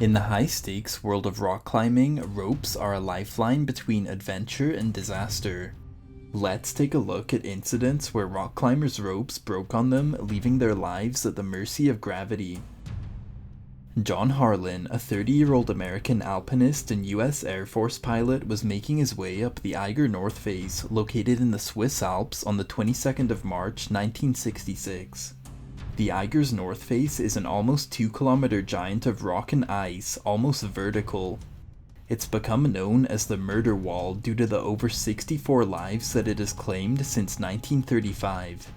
In the high-stakes world of rock climbing, ropes are a lifeline between adventure and disaster. Let's take a look at incidents where rock climbers' ropes broke on them, leaving their lives at the mercy of gravity. John Harland, a 30-year-old American alpinist and US Air Force pilot, was making his way up the Eiger North Face, located in the Swiss Alps, on the 22nd of March, 1966. The Eiger's North Face is an almost 2-kilometer giant of rock and ice, almost vertical. It's become known as the Murder Wall due to the over 64 lives that it has claimed since 1935.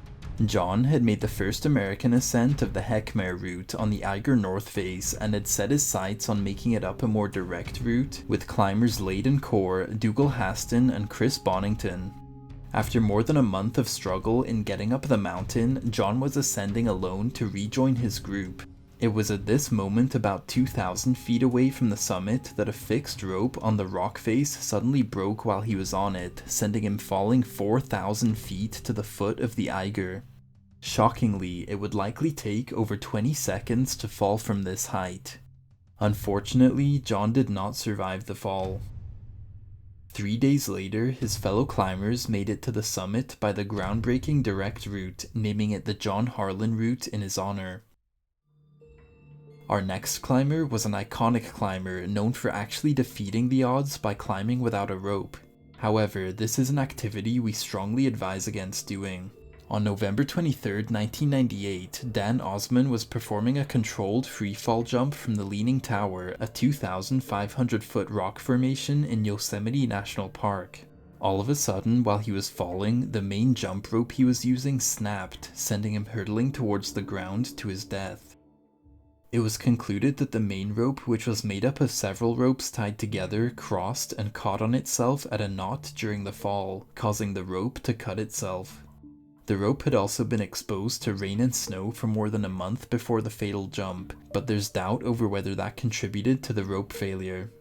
John had made the first American ascent of the Heckmare route on the Eiger North Face and had set his sights on making it up a more direct route with climbers Leighton Core, Dougal Haston, and Chris Bonington. After more than a month of struggle in getting up the mountain, John was ascending alone to rejoin his group. It was at this moment, about 2,000 feet away from the summit, that a fixed rope on the rock face suddenly broke while he was on it, sending him falling 4,000 feet to the foot of the Eiger. Shockingly, it would likely take over 20 seconds to fall from this height. Unfortunately, John did not survive the fall. 3 days later, his fellow climbers made it to the summit by the groundbreaking direct route, naming it the John Harland route in his honor. Our next climber was an iconic climber known for actually defeating the odds by climbing without a rope. However, this is an activity we strongly advise against doing. On November 23, 1998, Dan Osman was performing a controlled freefall jump from the Leaning Tower, a 2,500-foot rock formation in Yosemite National Park. All of a sudden, while he was falling, the main jump rope he was using snapped, sending him hurtling towards the ground to his death. It was concluded that the main rope, which was made up of several ropes tied together, crossed and caught on itself at a knot during the fall, causing the rope to cut itself. The rope had also been exposed to rain and snow for more than a month before the fatal jump, but there's doubt over whether that contributed to the rope failure.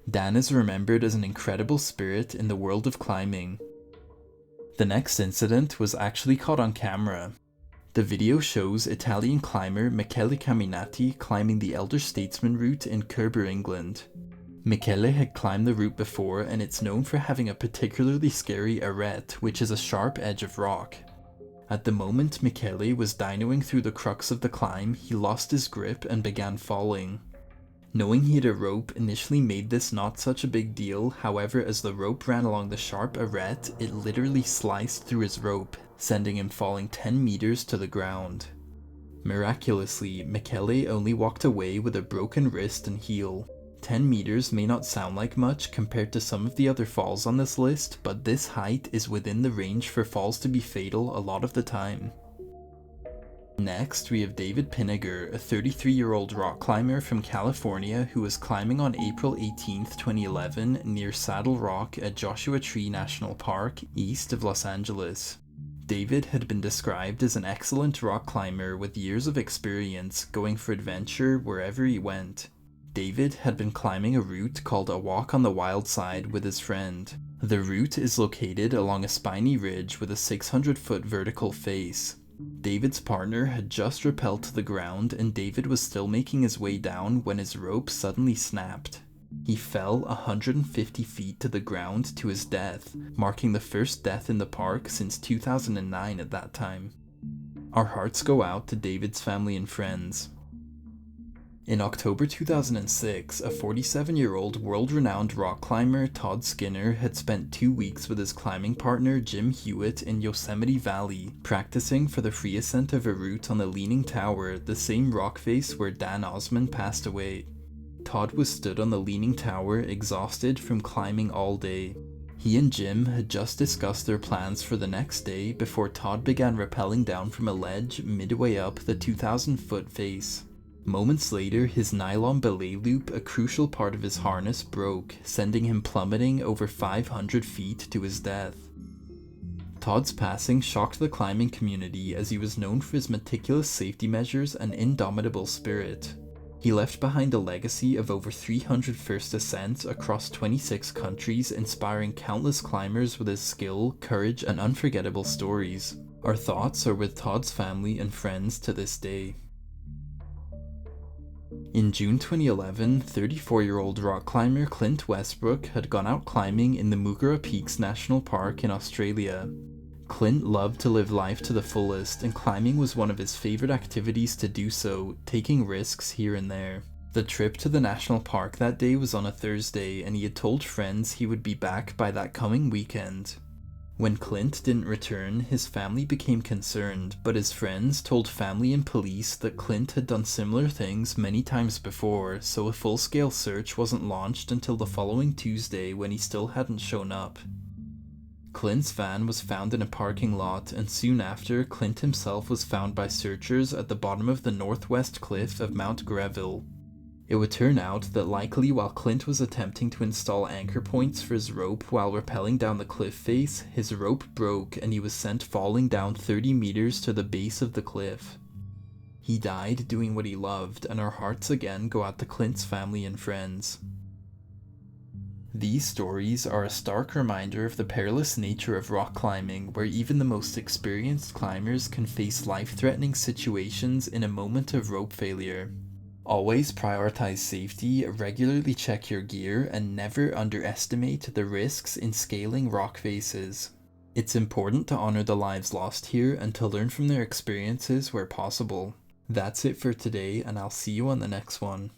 Dan is remembered as an incredible spirit in the world of climbing. The next incident was actually caught on camera. The video shows Italian climber Michele Camminati climbing the Elder Statesman route in Kerber, England. Michele had climbed the route before, and it's known for having a particularly scary arête, which is a sharp edge of rock. At the moment Michele was dynoing through the crux of the climb, he lost his grip and began falling. Knowing he had a rope initially made this not such a big deal, however as the rope ran along the sharp arête, it literally sliced through his rope, sending him falling 10 meters to the ground. Miraculously, Michele only walked away with a broken wrist and heel. 10 meters may not sound like much compared to some of the other falls on this list, but this height is within the range for falls to be fatal a lot of the time. Next, we have David Pinegar, a 33-year-old rock climber from California who was climbing on April 18, 2011 near Saddle Rock at Joshua Tree National Park, east of Los Angeles. David had been described as an excellent rock climber with years of experience, going for adventure wherever he went. David had been climbing a route called A Walk on the Wild Side with his friend. The route is located along a spiny ridge with a 600-foot vertical face. David's partner had just rappelled to the ground, and David was still making his way down when his rope suddenly snapped. He fell 150 feet to the ground to his death, marking the first death in the park since 2009 at that time. Our hearts go out to David's family and friends. In October 2006, a 47-year-old world-renowned rock climber, Todd Skinner, had spent 2 weeks with his climbing partner Jim Hewitt in Yosemite Valley, practicing for the free ascent of a route on the Leaning Tower, the same rock face where Dan Osman passed away. Todd was stood on the Leaning Tower, exhausted from climbing all day. He and Jim had just discussed their plans for the next day before Todd began rappelling down from a ledge midway up the 2,000-foot face. Moments later, his nylon belay loop, a crucial part of his harness, broke, sending him plummeting over 500 feet to his death. Todd's passing shocked the climbing community as he was known for his meticulous safety measures and indomitable spirit. He left behind a legacy of over 300 first ascents across 26 countries, inspiring countless climbers with his skill, courage, and unforgettable stories. Our thoughts are with Todd's family and friends to this day. In June 2011, 34-year-old rock climber Clint Westbrook had gone out climbing in the Mugara Peaks National Park in Australia. Clint loved to live life to the fullest, and climbing was one of his favorite activities to do so, taking risks here and there. The trip to the national park that day was on a Thursday, and he had told friends he would be back by that coming weekend. When Clint didn't return, his family became concerned, but his friends told family and police that Clint had done similar things many times before, so a full-scale search wasn't launched until the following Tuesday when he still hadn't shown up. Clint's van was found in a parking lot, and soon after, Clint himself was found by searchers at the bottom of the northwest cliff of Mount Greville. It would turn out that likely while Clint was attempting to install anchor points for his rope while rappelling down the cliff face, his rope broke and he was sent falling down 30 meters to the base of the cliff. He died doing what he loved, and our hearts again go out to Clint's family and friends. These stories are a stark reminder of the perilous nature of rock climbing, where even the most experienced climbers can face life-threatening situations in a moment of rope failure. Always prioritize safety, regularly check your gear, and never underestimate the risks in scaling rock faces. It's important to honor the lives lost here and to learn from their experiences where possible. That's it for today, and I'll see you on the next one.